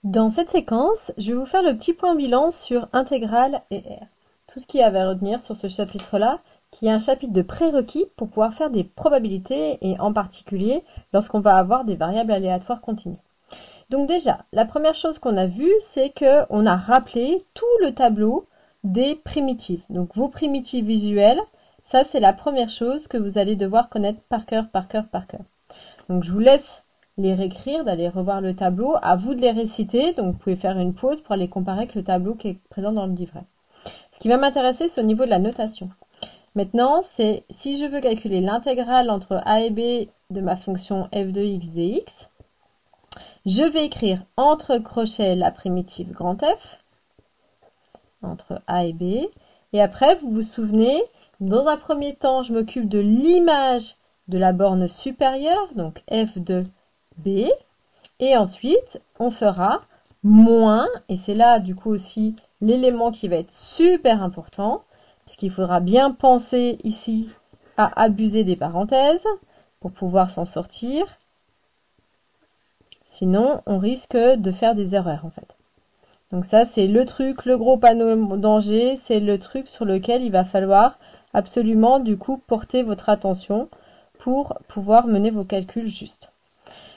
Dans cette séquence, je vais vous faire le petit point bilan sur intégrale et R. Tout ce qu'il y avait à retenir sur ce chapitre-là, qui est un chapitre de prérequis pour pouvoir faire des probabilités et en particulier lorsqu'on va avoir des variables aléatoires continues. Donc déjà, la première chose qu'on a vue, c'est qu'on a rappelé tout le tableau des primitives. Donc vos primitives visuelles, ça c'est la première chose que vous allez devoir connaître par cœur, par cœur, par cœur. Donc je vous laisse les réécrire, d'aller revoir le tableau, à vous de les réciter, donc vous pouvez faire une pause pour aller comparer avec le tableau qui est présent dans le livret. Ce qui va m'intéresser, c'est au niveau de la notation. Maintenant, c'est si je veux calculer l'intégrale entre a et b de ma fonction f de x dx, je vais écrire entre crochets la primitive grand F, entre a et b, et après, vous vous souvenez, dans un premier temps, je m'occupe de l'image de la borne supérieure, donc f de b, et ensuite on fera moins, et c'est là du coup aussi l'élément qui va être super important, puisqu'il faudra bien penser ici à abuser des parenthèses pour pouvoir s'en sortir, sinon on risque de faire des erreurs en fait. Donc ça c'est le truc, le gros panneau danger, c'est le truc sur lequel il va falloir absolument du coup porter votre attention pour pouvoir mener vos calculs justes.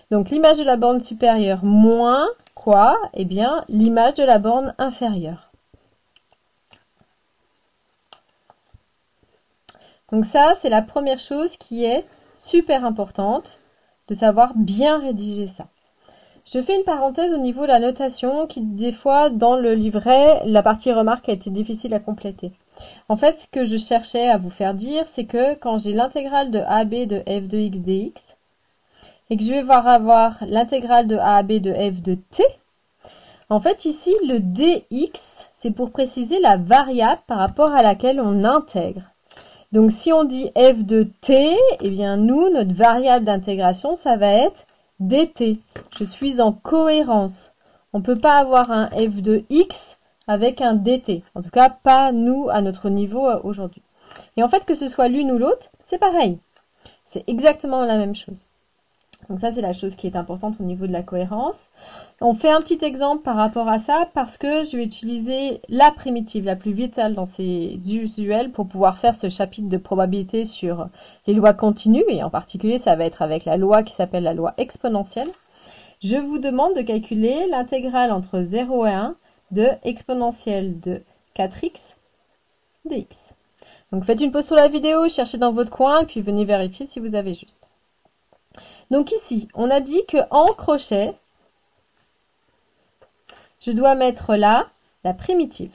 Donc l'image de la borne supérieure moins quoi? Eh bien l'image de la borne inférieure. Donc ça c'est la première chose qui est super importante, de savoir bien rédiger ça. Je fais une parenthèse au niveau de la notation qui des fois dans le livret, la partie remarque a été difficile à compléter. En fait ce que je cherchais à vous faire dire c'est que quand j'ai l'intégrale de AB de f de x dx, et que je vais avoir l'intégrale de a à b de f de t, en fait ici le dx c'est pour préciser la variable par rapport à laquelle on intègre. Donc si on dit f de t, eh bien nous, notre variable d'intégration, ça va être dt. Je suis en cohérence. On ne peut pas avoir un f de x avec un dt. En tout cas, pas nous à notre niveau aujourd'hui. Et en fait, que ce soit l'une ou l'autre, c'est pareil. C'est exactement la même chose. Donc ça, c'est la chose qui est importante au niveau de la cohérence. On fait un petit exemple par rapport à ça parce que je vais utiliser la primitive la plus vitale dans ces usuels pour pouvoir faire ce chapitre de probabilité sur les lois continues et en particulier, ça va être avec la loi qui s'appelle la loi exponentielle. Je vous demande de calculer l'intégrale entre 0 et 1 de exponentielle de 4x dx. Donc faites une pause sur la vidéo, cherchez dans votre coin et puis venez vérifier si vous avez juste. Donc ici, on a dit que en crochet, je dois mettre là la primitive.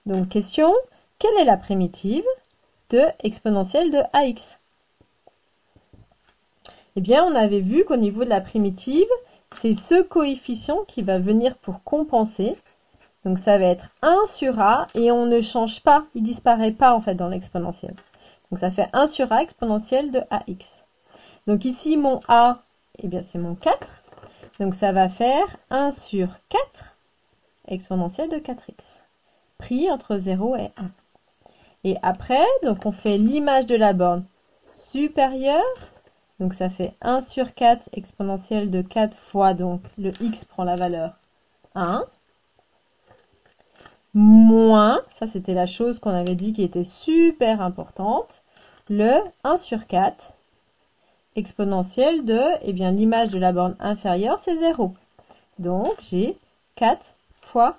Donc question, quelle est la primitive de exponentielle de ax? Eh bien, on avait vu qu'au niveau de la primitive, c'est ce coefficient qui va venir pour compenser. Donc ça va être 1 sur a et on ne change pas, il disparaît pas en fait dans l'exponentielle. Donc ça fait 1 sur a exponentielle de ax. Donc ici, mon a, eh bien c'est mon 4. Donc ça va faire 1 sur 4 exponentielle de 4x, pris entre 0 et 1. Et après, donc on fait l'image de la borne supérieure. Donc ça fait 1 sur 4 exponentielle de 4 fois, donc le x prend la valeur 1. Moins, ça c'était la chose qu'on avait dit qui était super importante, le 1 sur 4 exponentielle de, eh bien l'image de la borne inférieure c'est 0. Donc j'ai 4 fois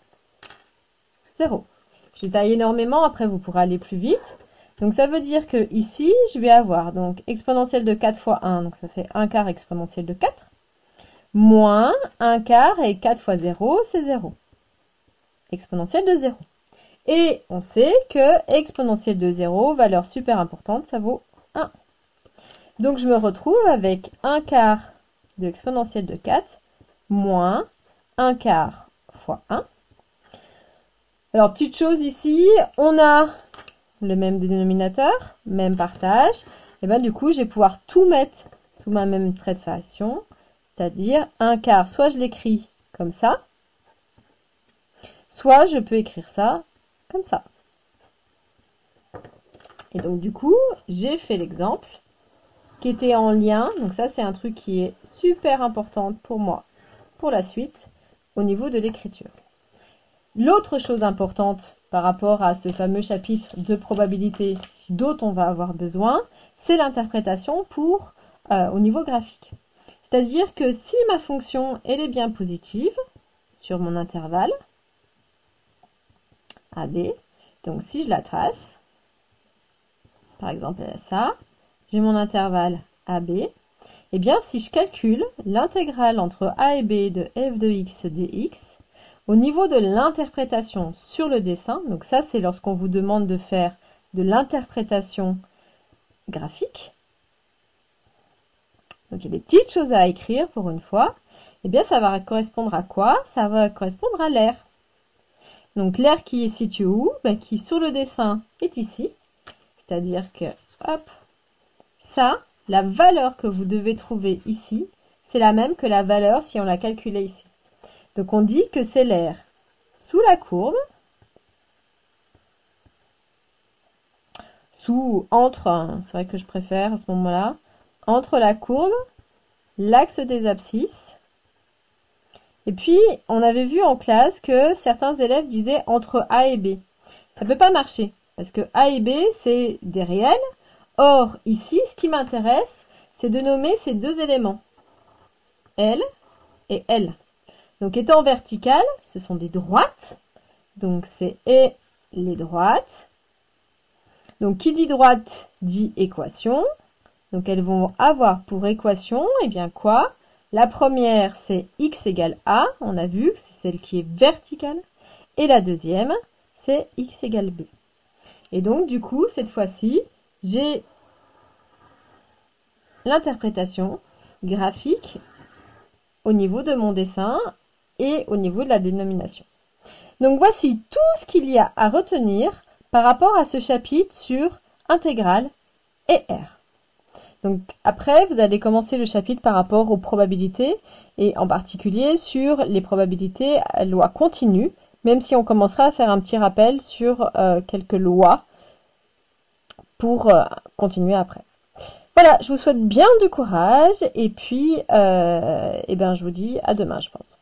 0. J'ai taillé énormément, après vous pourrez aller plus vite. Donc ça veut dire que ici, je vais avoir donc exponentielle de 4 fois 1, donc ça fait 1 quart exponentielle de 4, moins 1 quart et 4 fois 0, c'est 0. Exponentielle de 0. Et on sait que exponentielle de 0, valeur super importante, ça vaut 1. Donc je me retrouve avec 1 quart de exponentielle de 4, moins 1 quart fois 1. Alors, petite chose ici, on a le même dénominateur, même partage. Et bien du coup, je vais pouvoir tout mettre sous ma même trait de fraction, c'est-à-dire 1 quart, soit je l'écris comme ça, soit je peux écrire ça comme ça. Et donc du coup, j'ai fait l'exemple. qui était en lien. Donc ça, c'est un truc qui est super important pour moi, pour la suite, au niveau de l'écriture. L'autre chose importante par rapport à ce fameux chapitre de probabilité dont on va avoir besoin, c'est l'interprétation au niveau graphique. C'est-à-dire que si ma fonction elle est bien positive sur mon intervalle AB, donc si je la trace, par exemple ça, j'ai mon intervalle AB, et bien si je calcule l'intégrale entre A et B de f de x dx, au niveau de l'interprétation sur le dessin, donc ça c'est lorsqu'on vous demande de faire de l'interprétation graphique, donc il y a des petites choses à écrire pour une fois, et bien ça va correspondre à quoi? Ça va correspondre à l'aire. Donc l'aire qui est situé où? Qui sur le dessin est ici, c'est-à-dire que, hop, ça, la valeur que vous devez trouver ici, c'est la même que la valeur si on la calculait ici. Donc on dit que c'est l'aire sous la courbe, entre, c'est vrai que je préfère à ce moment-là, entre la courbe, l'axe des abscisses, et puis on avait vu en classe que certains élèves disaient entre A et B. Ça ne peut pas marcher, parce que A et B, c'est des réels. Or, ici, ce qui m'intéresse, c'est de nommer ces deux éléments, L et L. Donc, étant vertical, ce sont des droites. Donc, c'est et les droites. Donc, qui dit droite dit équation. Donc, elles vont avoir pour équation, eh bien quoi? La première, c'est x égale a. On a vu que c'est celle qui est verticale. Et la deuxième, c'est x égale b. Et donc, du coup, cette fois-ci, j'ai l'interprétation graphique au niveau de mon dessin et au niveau de la dénomination. Donc voici tout ce qu'il y a à retenir par rapport à ce chapitre sur intégrale et R. Donc après, vous allez commencer le chapitre par rapport aux probabilités et en particulier sur les probabilités à loi continue, même si on commencera à faire un petit rappel sur quelques lois pour continuer après. Voilà, je vous souhaite bien du courage et puis je vous dis à demain, je pense.